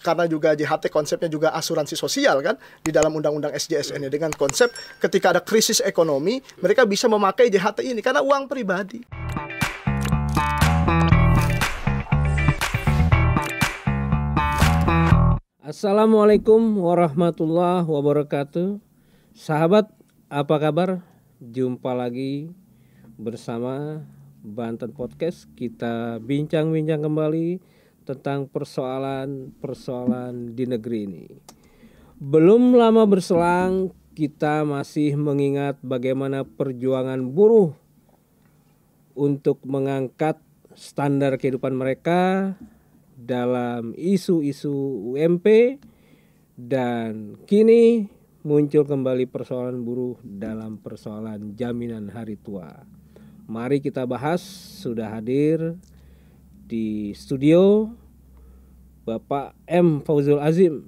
karena juga JHT konsepnya juga asuransi sosial kan di dalam undang-undang SJSN dengan konsep ketika ada krisis ekonomi mereka bisa memakai JHT ini karena uang pribadi. Assalamualaikum warahmatullahi wabarakatuh. Sahabat, apa kabar? Jumpa lagi bersama Banten Podcast. Kita bincang-bincang kembali tentang persoalan-persoalan di negeri ini. Belum lama berselang, kita masih mengingat bagaimana perjuangan buruh untuk mengangkat standar kehidupan mereka dalam isu-isu UMP, dan kini muncul kembali persoalan buruh dalam persoalan jaminan hari tua. Mari kita bahas. Sudah hadir di studio Bapak M. Fauzul Azim,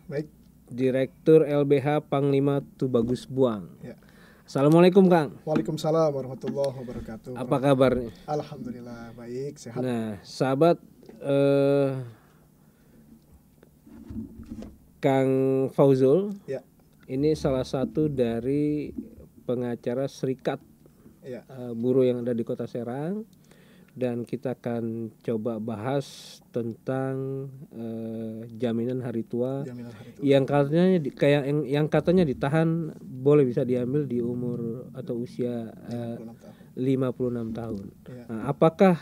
Baik. Direktur LBH Panglima Tubagus Buang. Ya. Assalamualaikum Kang. Waalaikumsalam warahmatullahi wabarakatuh. Apa kabarnya? Alhamdulillah baik, sehat. Nah, sahabat, Kang Fauzul, Ya. ini salah satu dari pengacara serikat Ya. buruh yang ada di Kota Serang, dan kita akan coba bahas tentang jaminan hari tua, Jaminan hari tua. yang katanya ditahan boleh bisa diambil di umur atau usia 56 tahun. Ya. Nah, apakah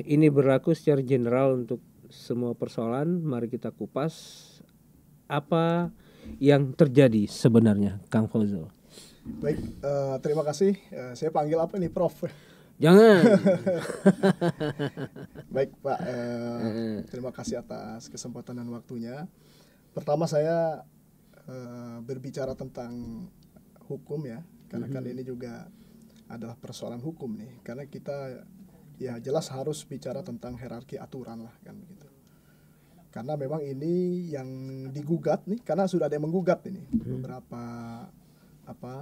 ini berlaku secara general untuk semua persoalan? Mari kita kupas apa yang terjadi sebenarnya, Kang Fauzul. Baik, terima kasih. Saya panggil apa nih, Prof? Jangan. Baik Pak, terima kasih atas kesempatan dan waktunya. Pertama saya berbicara tentang hukum ya, karena kan ini juga adalah persoalan hukum nih, karena kita ya jelas harus bicara tentang hierarki aturan lah kan begitu. Karena memang ini yang digugat nih, karena sudah ada yang menggugat ini. Beberapa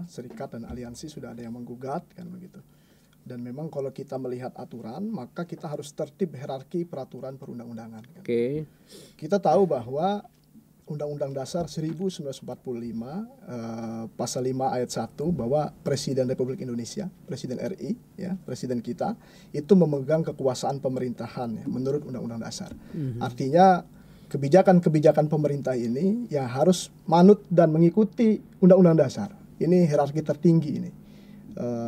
serikat dan aliansi sudah ada yang menggugat kan begitu. Dan memang kalau kita melihat aturan, maka kita harus tertib hierarki peraturan perundang-undangan kan. Oke. Kita tahu bahwa Undang-Undang Dasar 1945 pasal 5 ayat 1 bahwa Presiden Republik Indonesia, Presiden RI ya, presiden kita itu memegang kekuasaan pemerintahan ya, menurut Undang-Undang Dasar. Artinya kebijakan-kebijakan pemerintah ini ya harus manut dan mengikuti Undang-Undang Dasar. Ini hierarki tertinggi ini.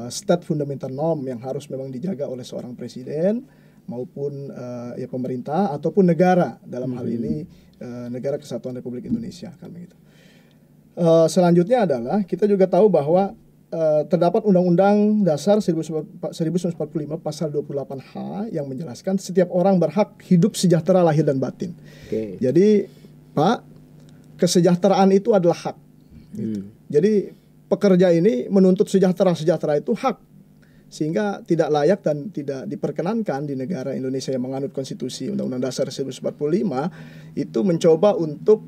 State fundamental norm yang harus memang dijaga oleh seorang presiden maupun ya pemerintah ataupun negara dalam hal ini negara Kesatuan Republik Indonesia kan begitu. Selanjutnya adalah kita juga tahu bahwa terdapat Undang-Undang Dasar 1945 pasal 28H yang menjelaskan setiap orang berhak hidup sejahtera lahir dan batin. Oke. Jadi Pak, kesejahteraan itu adalah hak. Gitu. Jadi pekerja ini menuntut sejahtera itu hak, sehingga tidak layak dan tidak diperkenankan di negara Indonesia yang menganut konstitusi Undang-Undang Dasar 1945 itu mencoba untuk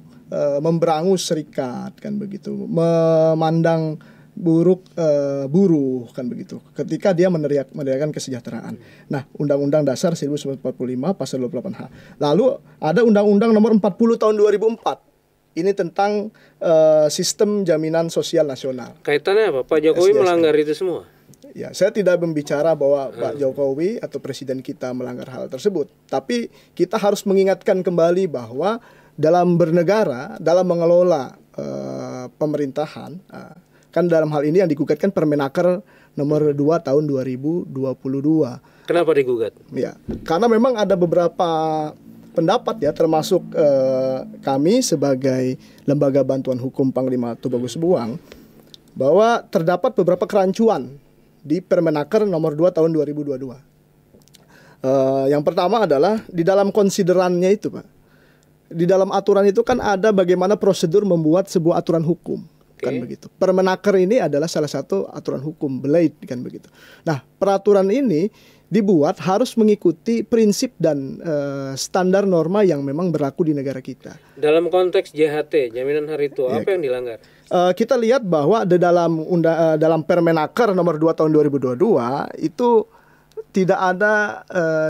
memberangus serikat kan begitu, memandang buruk buruh kan begitu ketika dia meneriakan kesejahteraan. Nah, Undang-Undang Dasar 1945 pasal 28H. Lalu ada Undang-Undang nomor 40 tahun 2004. Ini tentang sistem jaminan sosial nasional. Kaitannya apa? Pak Jokowi melanggar itu semua? Ya, saya tidak membicara bahwa Pak Jokowi atau presiden kita melanggar hal tersebut. Tapi kita harus mengingatkan kembali bahwa dalam bernegara, dalam mengelola pemerintahan, kan dalam hal ini yang digugatkan Permenaker nomor 2 tahun 2022. Kenapa digugat? Ya, karena memang ada beberapa pendapat ya, termasuk kami sebagai Lembaga Bantuan Hukum Panglima Tubagus Buang, bahwa terdapat beberapa kerancuan di Permenaker nomor 2 tahun 2022. Yang pertama adalah di dalam konsiderannya itu Pak. Di dalam aturan itu kan ada bagaimana prosedur membuat sebuah aturan hukum. Kan begitu. Permenaker ini adalah salah satu aturan hukum, belait kan begitu. Nah, peraturan ini dibuat harus mengikuti prinsip dan standar norma yang memang berlaku di negara kita. Dalam konteks JHT, jaminan hari tua, apa yang dilanggar? Kita lihat bahwa di dalam Permenaker nomor 2 tahun 2022 itu tidak ada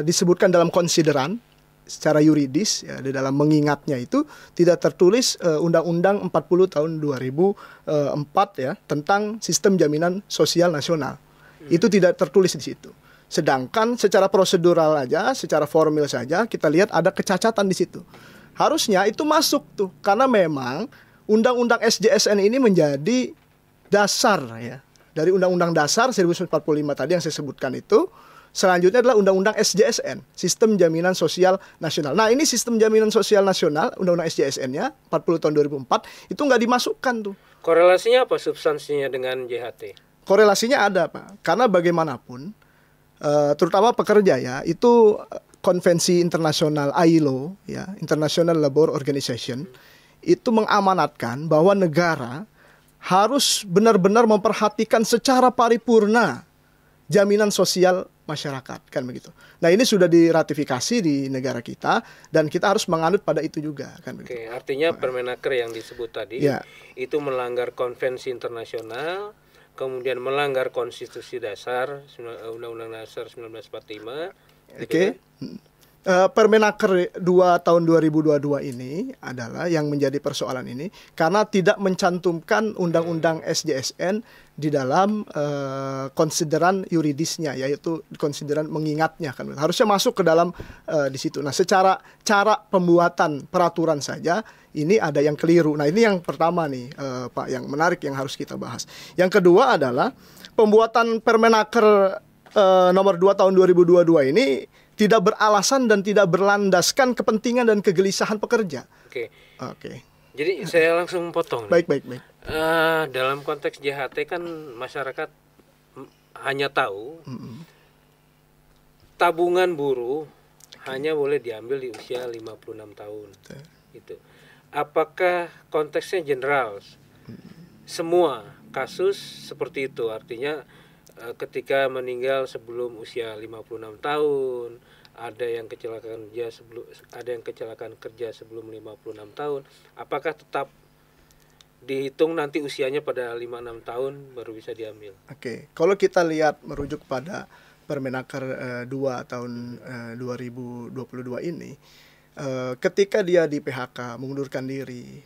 disebutkan dalam konsideran secara yuridis ya, di dalam mengingatnya itu tidak tertulis Undang-Undang 40 tahun 2004 ya tentang sistem jaminan sosial nasional. Itu tidak tertulis di situ. Sedangkan secara prosedural aja, secara formil saja kita lihat ada kecacatan di situ. Harusnya itu masuk tuh karena memang Undang-Undang SJSN ini menjadi dasar ya. Dari Undang-Undang Dasar 1945 tadi yang saya sebutkan itu, selanjutnya adalah Undang-Undang SJSN, Sistem Jaminan Sosial Nasional. Nah, ini Sistem Jaminan Sosial Nasional, Undang-Undang SJSN-nya 40 tahun 2004 itu nggak dimasukkan tuh. Korelasinya apa substansinya dengan JHT? Korelasinya ada, Pak. Karena bagaimanapun terutama pekerja ya, itu konvensi internasional ILO ya, International Labour Organization, itu mengamanatkan bahwa negara harus benar-benar memperhatikan secara paripurna jaminan sosial masyarakat, kan begitu. Nah, ini sudah diratifikasi di negara kita dan kita harus menganut pada itu juga, kan begitu. Oke, artinya Permenaker yang disebut tadi ya, itu melanggar konvensi internasional, kemudian melanggar konstitusi dasar Undang-Undang Dasar 1945. Oke. Permenaker 2 tahun 2022 ini adalah yang menjadi persoalan ini karena tidak mencantumkan Undang-Undang SJSN di dalam konsideran yuridisnya, yaitu konsideran mengingatnya kan harusnya masuk ke dalam di situ. Nah, secara cara pembuatan peraturan saja ini ada yang keliru. Nah, ini yang pertama nih Pak, yang menarik yang harus kita bahas. Yang kedua adalah pembuatan Permenaker nomor 2 tahun 2022 ini tidak beralasan dan tidak berlandaskan kepentingan dan kegelisahan pekerja. Oke. Jadi saya langsung potong. Baik. Dalam konteks JHT kan masyarakat hanya tahu tabungan buruh hanya boleh diambil di usia 56 tahun. Gitu. Apakah konteksnya general? Semua kasus seperti itu, artinya ketika meninggal sebelum usia 56 tahun, ada yang kecelakaan kerja sebelum 56 tahun, apakah tetap dihitung nanti usianya pada 56 tahun baru bisa diambil? Oke, kalau kita lihat merujuk pada Permenaker 2 tahun 2022 ini, ketika dia di PHK mengundurkan diri,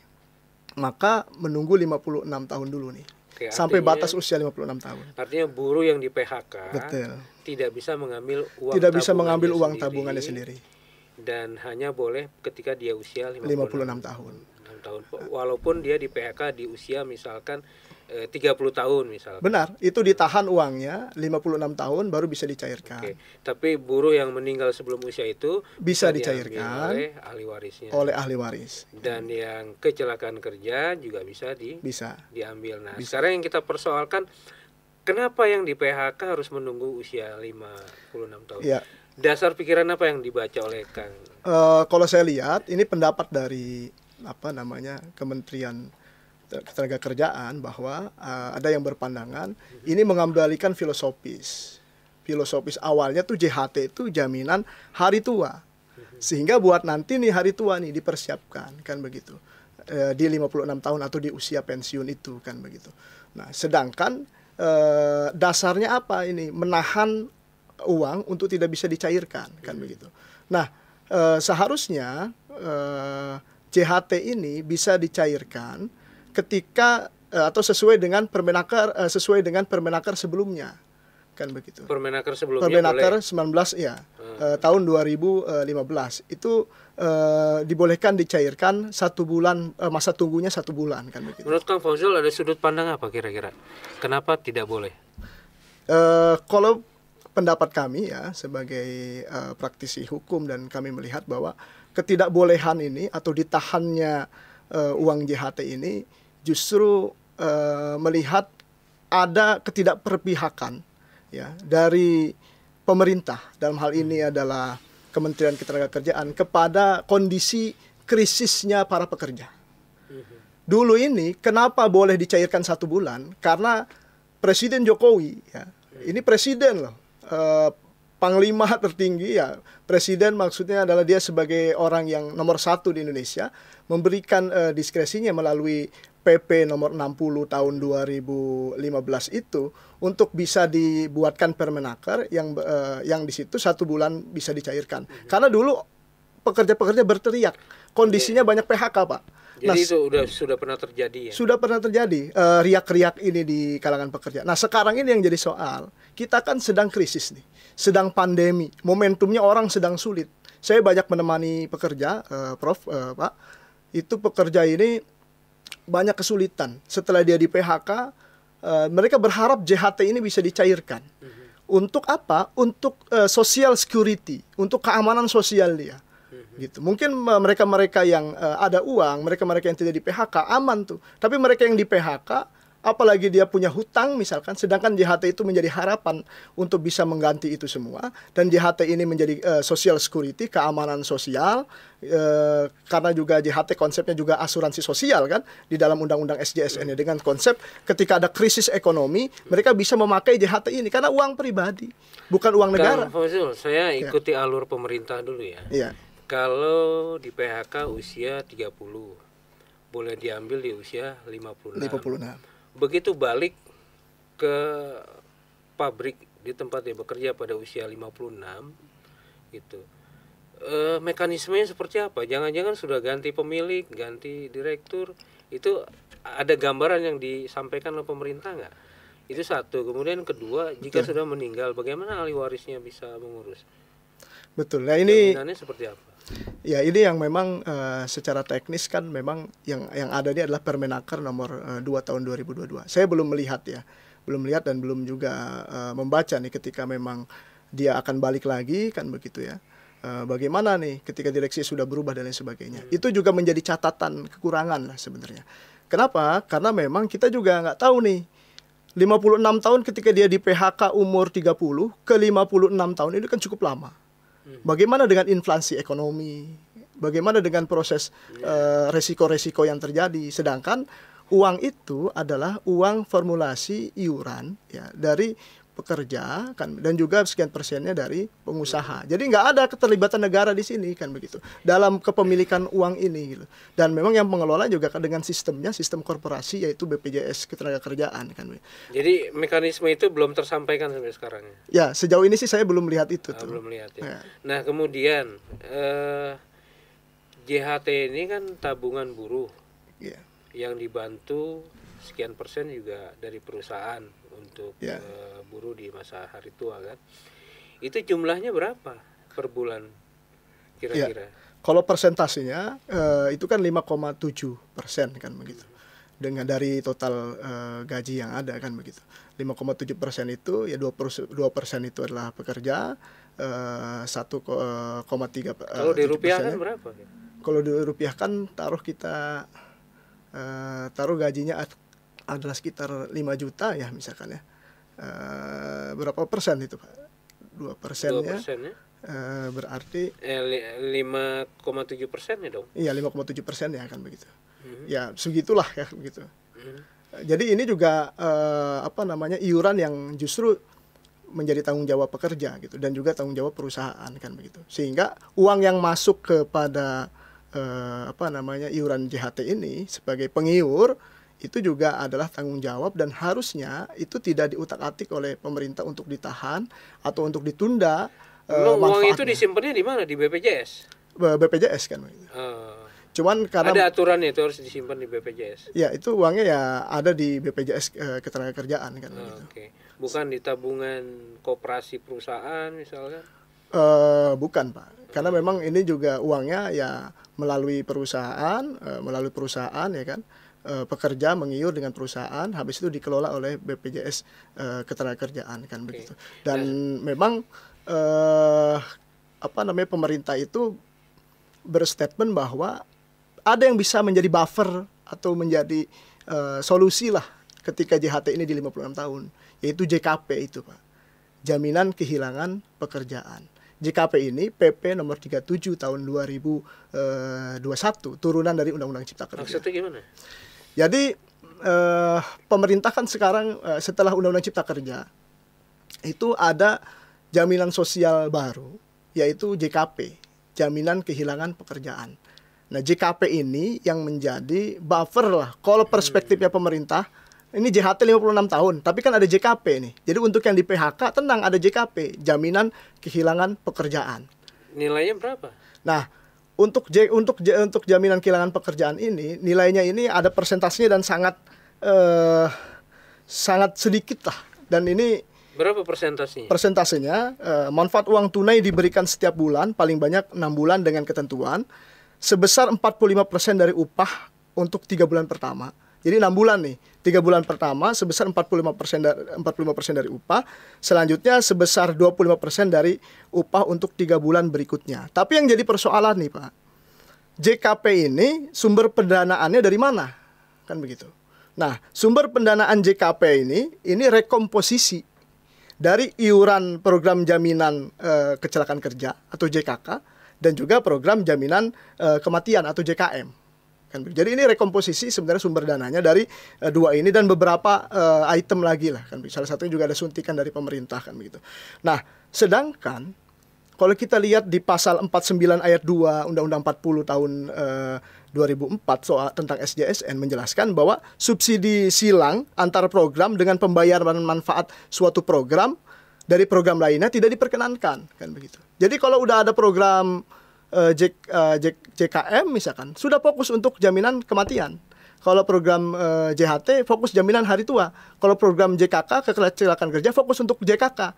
maka menunggu 56 tahun dulu nih. Oke, sampai batas usia 56 tahun. Artinya buruh yang di PHK betul, tidak bisa mengambil uang tabungannya sendiri dan hanya boleh ketika dia usia 56 tahun. Walaupun dia di PHK di usia misalkan 30 tahun misalkan. Benar, itu ditahan uangnya 56 tahun baru bisa dicairkan. Oke. Tapi buruh yang meninggal sebelum usia itu bisa dicairkan oleh ahli warisnya. Oleh ahli waris. Dan yang kecelakaan kerja juga bisa diambil. Nah, sekarang yang kita persoalkan, kenapa yang di PHK harus menunggu usia 56 tahun? Ya. Dasar pikiran apa yang dibaca oleh Kang? Kalau saya lihat, ini pendapat dari Kementerian Ketenagakerjaan bahwa ada yang berpandangan ini mengembalikan filosofis awalnya tuh JHT itu jaminan hari tua, sehingga buat nanti nih hari tua nih dipersiapkan kan begitu, di 56 tahun atau di usia pensiun itu kan begitu. Nah, sedangkan dasarnya apa ini, menahan uang untuk tidak bisa dicairkan kan begitu. Nah, seharusnya JHT ini bisa dicairkan ketika atau sesuai dengan Permenaker sebelumnya kan begitu. Permenaker sebelumnya Permenaker 19 ya tahun 2015 itu dibolehkan dicairkan 1 bulan, masa tunggunya 1 bulan kan begitu. Menurut Kang Fauzul ada sudut pandang apa kira-kira? Kenapa tidak boleh? Kalau pendapat kami ya sebagai praktisi hukum, dan kami melihat bahwa ketidakbolehan ini atau ditahannya uang JHT ini justru melihat ada ketidakperpihakan ya dari pemerintah, dalam hal ini adalah Kementerian Ketenagakerjaan, kepada kondisi krisisnya para pekerja. Dulu ini kenapa boleh dicairkan 1 bulan? Karena Presiden Jokowi ya, ini presiden loh, panglima tertinggi ya, presiden maksudnya adalah dia sebagai orang yang nomor 1 di Indonesia memberikan diskresinya melalui PP nomor 60 tahun 2015 itu untuk bisa dibuatkan Permenaker yang di situ 1 bulan bisa dicairkan. Karena dulu pekerja-pekerja berteriak. Kondisinya banyak PHK, Pak. Jadi itu sudah pernah terjadi ya? Sudah pernah terjadi riak-riak ini di kalangan pekerja. Nah sekarang ini yang jadi soal, kita kan sedang krisis nih, sedang pandemi, momentumnya orang sedang sulit. Saya banyak menemani pekerja, Prof, Pak, itu pekerja ini banyak kesulitan. Setelah dia di PHK, mereka berharap JHT ini bisa dicairkan. Untuk apa? Untuk social security, untuk keamanan sosial dia. Gitu. Mungkin mereka-mereka yang ada uang, mereka-mereka yang tidak di PHK aman tuh. Tapi mereka yang di PHK, apalagi dia punya hutang misalkan, sedangkan JHT itu menjadi harapan untuk bisa mengganti itu semua, dan JHT ini menjadi social security, keamanan sosial, karena juga JHT konsepnya juga asuransi sosial kan di dalam undang-undang SJSN -nya, dengan konsep ketika ada krisis ekonomi mereka bisa memakai JHT ini karena uang pribadi, bukan uang negara. Kang Fauziul, saya ikuti alur pemerintah dulu ya. Iya. Kalau di PHK usia 30, boleh diambil di usia 56. Begitu balik ke pabrik di tempat dia bekerja pada usia 56, gitu. Mekanismenya seperti apa? Jangan-jangan sudah ganti pemilik, ganti direktur, itu ada gambaran yang disampaikan oleh pemerintah nggak? Itu satu. Kemudian kedua, jika sudah meninggal, bagaimana ahli warisnya bisa mengurus? Betul. Nah ini jaminannya seperti apa? Ya ini yang memang secara teknis kan memang yang ada ini adalah Permenaker nomor 2 tahun 2022. Saya belum melihat ya, belum melihat dan belum juga membaca nih ketika memang dia akan balik lagi kan begitu ya. Bagaimana nih ketika direksi sudah berubah dan lain sebagainya. Itu juga menjadi catatan kekurangan lah sebenarnya. Kenapa? Karena memang kita juga nggak tahu nih 56 tahun ketika dia di PHK umur 30 ke 56 tahun itu kan cukup lama. Bagaimana dengan inflasi ekonomi? Bagaimana dengan proses resiko-resiko yang terjadi? Sedangkan uang itu adalah uang formulasi iuran ya dari pekerja kan, dan juga sekian persennya dari pengusaha. Jadi nggak ada keterlibatan negara di sini kan begitu dalam kepemilikan uang ini gitu. Dan memang yang pengelola juga kan dengan sistemnya, sistem korporasi yaitu BPJS Ketenagakerjaan kan. Jadi mekanisme itu belum tersampaikan sampai sekarang ya? Ya sejauh ini sih saya belum melihat itu tuh. Belum lihat ya. Nah kemudian JHT ini kan tabungan buruh yang dibantu sekian persen juga dari perusahaan untuk buruh di masa hari tua kan. Itu jumlahnya berapa per bulan kira-kira? Kalau persentasenya itu kan 5,7% kan begitu. Dengan dari total gaji yang ada kan begitu. 5,7% itu ya 2% itu adalah pekerja, 1,3%. Kalau dirupiahkan berapa? Kalau dirupiahkan taruh gajinya adalah sekitar 5 juta ya misalkan ya. Berapa persen itu Pak? 2%-nya berarti 5,7% ya dong? Iya 5,7% ya kan begitu. Ya segitulah ya begitu. Jadi ini juga iuran yang justru menjadi tanggung jawab pekerja gitu dan juga tanggung jawab perusahaan kan begitu. Sehingga uang yang masuk kepada iuran JHT ini sebagai pengiur itu juga adalah tanggung jawab dan harusnya itu tidak diutak-atik oleh pemerintah untuk ditahan atau untuk ditunda. Uang itu disimpannya di mana? Di BPJS? BPJS kan. Cuman karena ada aturannya itu harus disimpan di BPJS. Ya itu uangnya ya ada di BPJS Ketenagakerjaan kan. Oke. Bukan di tabungan koperasi perusahaan misalnya? Bukan Pak. Karena memang ini juga uangnya ya melalui perusahaan ya kan. Pekerja mengiur dengan perusahaan, habis itu dikelola oleh BPJS Ketenagakerjaan kan begitu. Dan memang pemerintah itu berstatement bahwa ada yang bisa menjadi buffer atau menjadi solusi lah ketika JHT ini di 56 tahun, yaitu JKP itu Pak. Jaminan kehilangan pekerjaan. JKP ini PP nomor 37 tahun 2021, turunan dari Undang-Undang Cipta Kerja. Maksudnya gimana? Jadi pemerintah kan sekarang setelah Undang-Undang Cipta Kerja itu ada jaminan sosial baru yaitu JKP, jaminan kehilangan pekerjaan. Nah JKP ini yang menjadi buffer lah. Kalau perspektifnya pemerintah, ini JHT 56 tahun, tapi kan ada JKP nih. Jadi untuk yang di PHK tenang ada JKP, jaminan kehilangan pekerjaan. Nilainya berapa? Nah untuk jaminan kehilangan pekerjaan ini, nilainya ini ada persentasenya dan sangat sedikit lah. Dan ini berapa persentasenya? Persentasenya manfaat uang tunai diberikan setiap bulan paling banyak 6 bulan dengan ketentuan sebesar 45% dari upah untuk 3 bulan pertama. Jadi 6 bulan nih, 3 bulan pertama sebesar 45% dari upah, selanjutnya sebesar 25% dari upah untuk 3 bulan berikutnya. Tapi yang jadi persoalan nih Pak, JKP ini sumber pendanaannya dari mana? Kan begitu. Nah, sumber pendanaan JKP ini rekomposisi dari iuran program jaminan kecelakaan kerja atau JKK dan juga program jaminan kematian atau JKM. Jadi ini rekomposisi sebenarnya sumber dananya dari dua ini dan beberapa item lagi lah kan. Salah satunya juga ada suntikan dari pemerintah kan begitu. Nah, sedangkan kalau kita lihat di pasal 49 ayat 2 Undang-Undang 40 tahun 2004 soal tentang SJSN menjelaskan bahwa subsidi silang antar program dengan pembayaran manfaat suatu program dari program lainnya tidak diperkenankan kan begitu. Jadi kalau udah ada program JKM misalkan sudah fokus untuk jaminan kematian. Kalau program JHT fokus jaminan hari tua. Kalau program JKK kecelakaan kerja fokus untuk JKK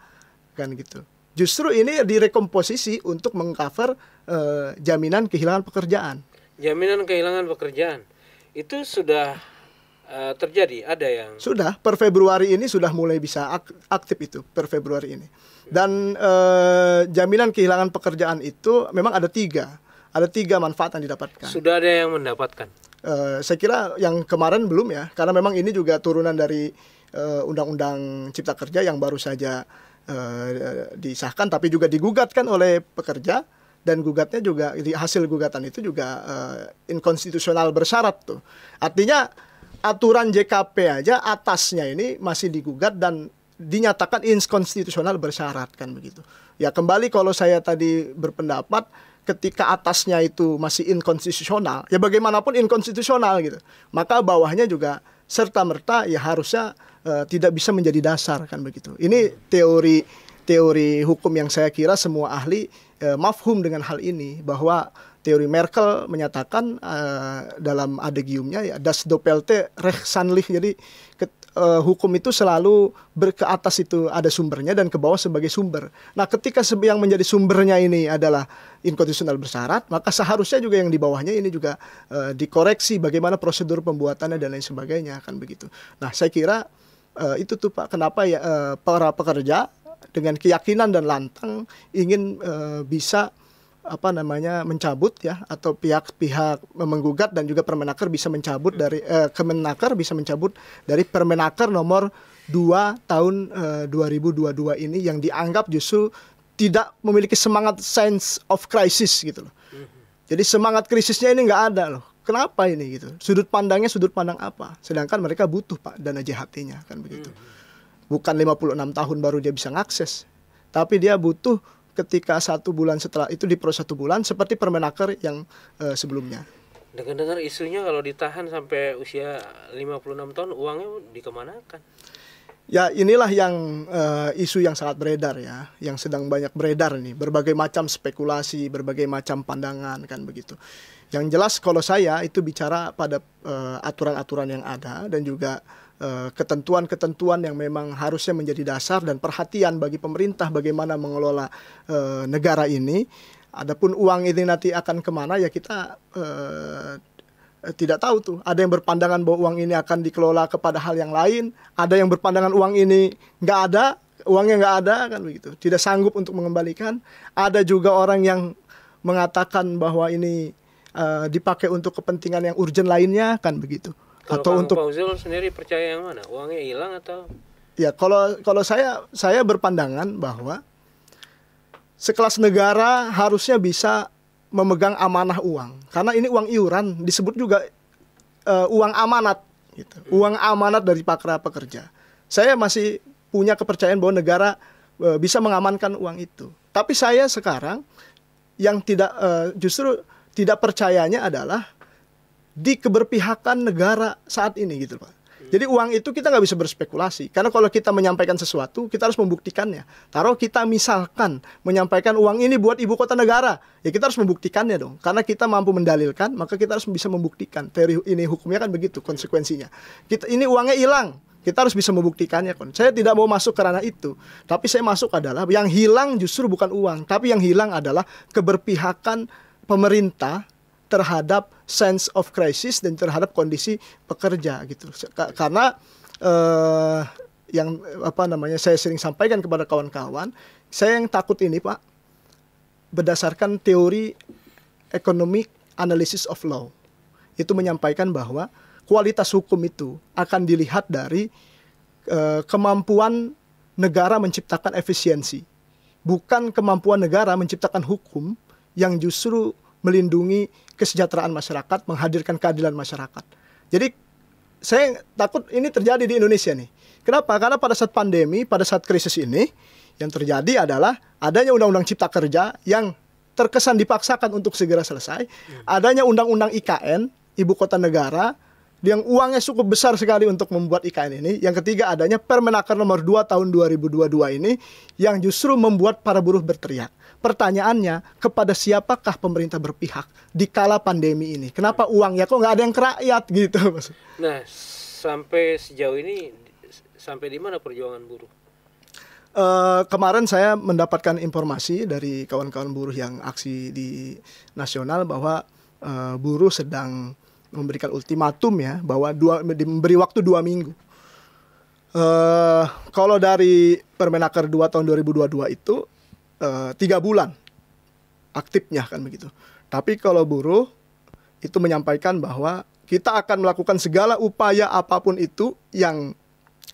kan gitu. Justru ini direkomposisi untuk mengcover jaminan kehilangan pekerjaan. Jaminan kehilangan pekerjaan itu sudah terjadi, ada yang sudah per Februari ini sudah mulai bisa aktif itu per Februari ini. Dan jaminan kehilangan pekerjaan itu memang ada tiga manfaat yang didapatkan. Sudah ada yang mendapatkan? Saya kira yang kemarin belum ya, karena memang ini juga turunan dari Undang-Undang Cipta Kerja yang baru saja disahkan, tapi juga digugatkan oleh pekerja dan gugatnya juga hasil gugatan itu juga inkonstitusional bersyarat tuh. Artinya aturan JKP aja atasnya ini masih digugat dan dinyatakan inkonstitusional bersyarat kan begitu. Ya kembali kalau saya tadi berpendapat ketika atasnya itu masih inkonstitusional, ya bagaimanapun inkonstitusional gitu. Maka bawahnya juga serta-merta ya harusnya tidak bisa menjadi dasar kan begitu. Ini teori hukum yang saya kira semua ahli mafhum dengan hal ini, bahwa teori Merkel menyatakan dalam adegiumnya ya das doppelte rechtshandlich, jadi hukum itu selalu ke atas itu ada sumbernya dan ke bawah sebagai sumber. Nah, ketika yang menjadi sumbernya ini adalah inkonstitusional bersyarat, maka seharusnya juga yang di bawahnya ini juga dikoreksi bagaimana prosedur pembuatannya dan lain sebagainya kan begitu. Nah, saya kira itu tuh Pak, kenapa ya para pekerja dengan keyakinan dan lantang ingin bisa mencabut ya, atau pihak-pihak menggugat dan juga Permenaker bisa mencabut dari Kemenaker bisa mencabut dari Permenaker nomor 2 tahun 2022 ini yang dianggap justru tidak memiliki semangat sense of crisis gitu loh. Jadi semangat krisisnya ini nggak ada loh. Kenapa ini gitu? Sudut pandang apa? Sedangkan mereka butuh Pak dana JHT-nya kan begitu. Bukan 56 tahun baru dia bisa ngakses, tapi dia butuh ketika 1 bulan setelah itu diproses 1 bulan seperti Permenaker yang sebelumnya. Dengar-dengar isunya kalau ditahan sampai usia 56 tahun uangnya dikemanakan? Ya inilah yang isu yang sangat beredar ya, yang sedang banyak beredar nih, berbagai macam spekulasi, berbagai macam pandangan kan begitu. Yang jelas kalau saya itu bicara pada aturan-aturan yang ada dan juga ketentuan-ketentuan yang memang harusnya menjadi dasar dan perhatian bagi pemerintah bagaimana mengelola negara ini. Adapun uang ini nanti akan kemana ya kita tidak tahu tuh. Ada yang berpandangan bahwa uang ini akan dikelola kepada hal yang lain, ada yang berpandangan uang ini nggak ada, uangnya nggak ada kan begitu, tidak sanggup untuk mengembalikan. Ada juga orang yang mengatakan bahwa ini dipakai untuk kepentingan yang urgent lainnya kan begitu. Kalau atau untuk Fauzul sendiri percaya yang mana? Uangnya hilang atau? Ya kalau saya berpandangan bahwa sekelas negara harusnya bisa memegang amanah uang, karena ini uang iuran, disebut juga uang amanat gitu. Uang amanat dari para pekerja. Saya masih punya kepercayaan bahwa negara bisa mengamankan uang itu. Tapi saya sekarang yang justru tidak percayanya adalah di keberpihakan negara saat ini gitu Pak. Jadi uang itu kita nggak bisa berspekulasi. Karena kalau kita menyampaikan sesuatu, kita harus membuktikannya. Taruh kita misalkan menyampaikan uang ini buat ibu kota negara, ya kita harus membuktikannya dong. Karena kita mampu mendalilkan, maka kita harus bisa membuktikan. Teori ini hukumnya kan begitu konsekuensinya. Ini uangnya hilang, kita harus bisa membuktikannya. Saya tidak mau masuk ke ranah itu. Tapi saya masuk adalah yang hilang justru bukan uang, tapi yang hilang adalah keberpihakan pemerintah terhadap sense of crisis dan terhadap kondisi pekerja gitu. Karena yang saya sering sampaikan kepada kawan-kawan, saya yang takut ini Pak, berdasarkan teori economic analysis of law, itu menyampaikan bahwa kualitas hukum itu akan dilihat dari kemampuan negara menciptakan efisiensi, bukan kemampuan negara menciptakan hukum yang justru melindungi kesejahteraan masyarakat, menghadirkan keadilan masyarakat. Jadi saya takut ini terjadi di Indonesia nih. Kenapa? Karena pada saat pandemi, pada saat krisis ini, yang terjadi adalah adanya Undang-Undang Cipta Kerja yang terkesan dipaksakan untuk segera selesai, adanya Undang-Undang IKN, Ibu Kota Negara, yang uangnya cukup besar sekali untuk membuat IKN ini. Yang ketiga adanya Permenaker nomor 2 tahun 2022 ini, yang justru membuat para buruh berteriak. Pertanyaannya, kepada siapakah pemerintah berpihak di kala pandemi ini? Kenapa uangnya kok nggak ada yang ke rakyat gitu, Mas? Nah, sampai sejauh ini, sampai di mana perjuangan buruh? Kemarin saya mendapatkan informasi dari kawan-kawan buruh yang aksi di nasional bahwa buruh sedang memberikan ultimatum ya, bahwa diberi waktu 2 minggu. Kalau dari Permenaker 2 tahun 2022 itu 3 bulan aktifnya kan begitu. Tapi kalau buruh itu menyampaikan bahwa kita akan melakukan segala upaya apapun itu yang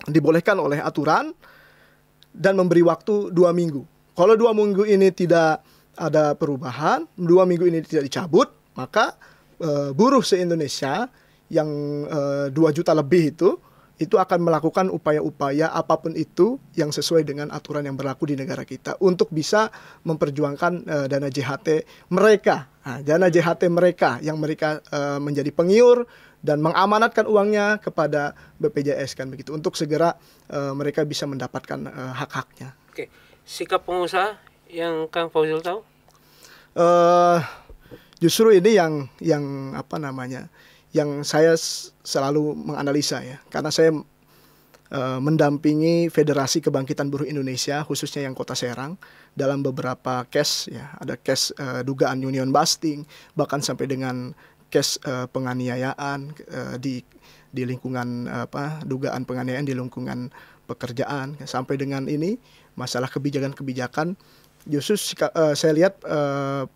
dibolehkan oleh aturan dan memberi waktu 2 minggu. Kalau 2 minggu ini tidak ada perubahan, 2 minggu ini tidak dicabut, maka buruh se-Indonesia yang 2 juta lebih itu akan melakukan upaya-upaya apapun itu yang sesuai dengan aturan yang berlaku di negara kita untuk bisa memperjuangkan dana JHT mereka. Nah, dana JHT mereka yang mereka menjadi pengiur dan mengamanatkan uangnya kepada BPJS kan begitu, untuk segera mereka bisa mendapatkan hak-haknya. Oke, sikap pengusaha yang Kang Fauzil tahu? Justru ini yang yang saya selalu menganalisa ya, karena saya mendampingi Federasi Kebangkitan Buruh Indonesia, khususnya yang Kota Serang, dalam beberapa case ya, ada case dugaan union busting, bahkan sampai dengan case penganiayaan di lingkungan dugaan penganiayaan di lingkungan pekerjaan, sampai dengan ini masalah kebijakan-kebijakan. Justru saya lihat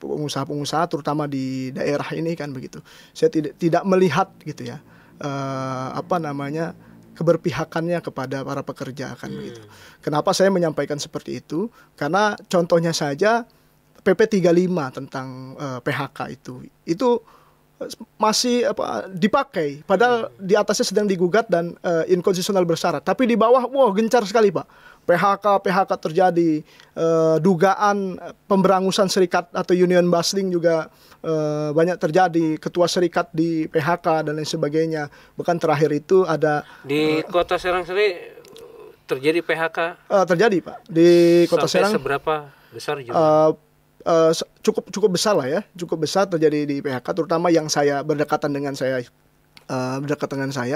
pengusaha-pengusaha terutama di daerah ini kan begitu, saya tidak melihat gitu ya keberpihakannya kepada para pekerja kan begitu. Kenapa saya menyampaikan seperti itu? Karena contohnya saja PP 35 tentang PHK itu masih dipakai, padahal di atasnya sedang digugat dan inkonstitusional bersyarat, tapi di bawah gencar sekali Pak. PHK terjadi, dugaan pemberangusan serikat atau union busting juga banyak terjadi, ketua serikat di PHK dan lain sebagainya. Bahkan terakhir itu ada di Kota Serang sendiri terjadi PHK. Terjadi Pak di Kota Serang. Sampai seberapa besar juga? Cukup besar lah ya, cukup besar terjadi di PHK, terutama yang saya berdekatan dengan saya.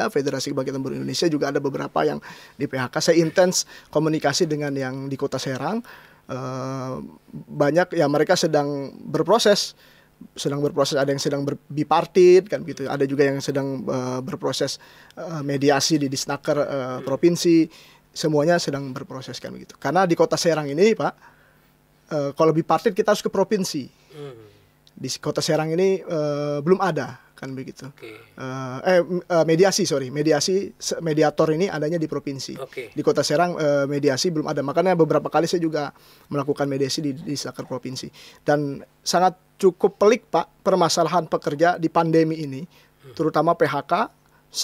Federasi Kebangkitan Buruh Indonesia juga ada beberapa yang di PHK. Saya intens komunikasi dengan yang di Kota Serang. Banyak ya, mereka sedang berproses, ada yang sedang bipartit kan gitu, ada juga yang sedang berproses mediasi di Disnaker provinsi. Semuanya sedang berproses kan begitu. Karena di Kota Serang ini Pak, kalau bipartit kita harus ke provinsi. Di Kota Serang ini belum ada kan begitu. Okay. Mediator ini adanya di provinsi. Okay. Di Kota Serang mediasi belum ada. Makanya beberapa kali saya juga melakukan mediasi di Disnaker provinsi. Dan sangat cukup pelik Pak permasalahan pekerja di pandemi ini, terutama PHK.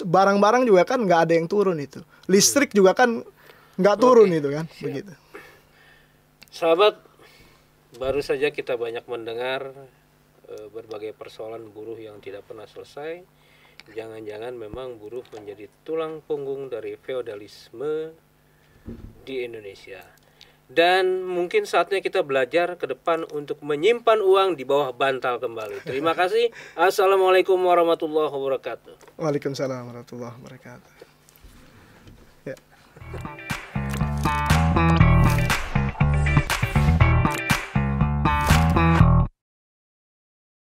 Barang-barang juga kan nggak ada yang turun itu. Listrik juga kan nggak turun itu kan. Siap. Begitu. Sahabat, baru saja kita banyak mendengar berbagai persoalan buruh yang tidak pernah selesai, Jangan-jangan memang buruh menjadi tulang punggung dari feodalisme di Indonesia. Dan mungkin saatnya kita belajar ke depan untuk menyimpan uang di bawah bantal kembali. Terima kasih. Assalamualaikum warahmatullahi wabarakatuh. Waalaikumsalam warahmatullahi wabarakatuh. Ya.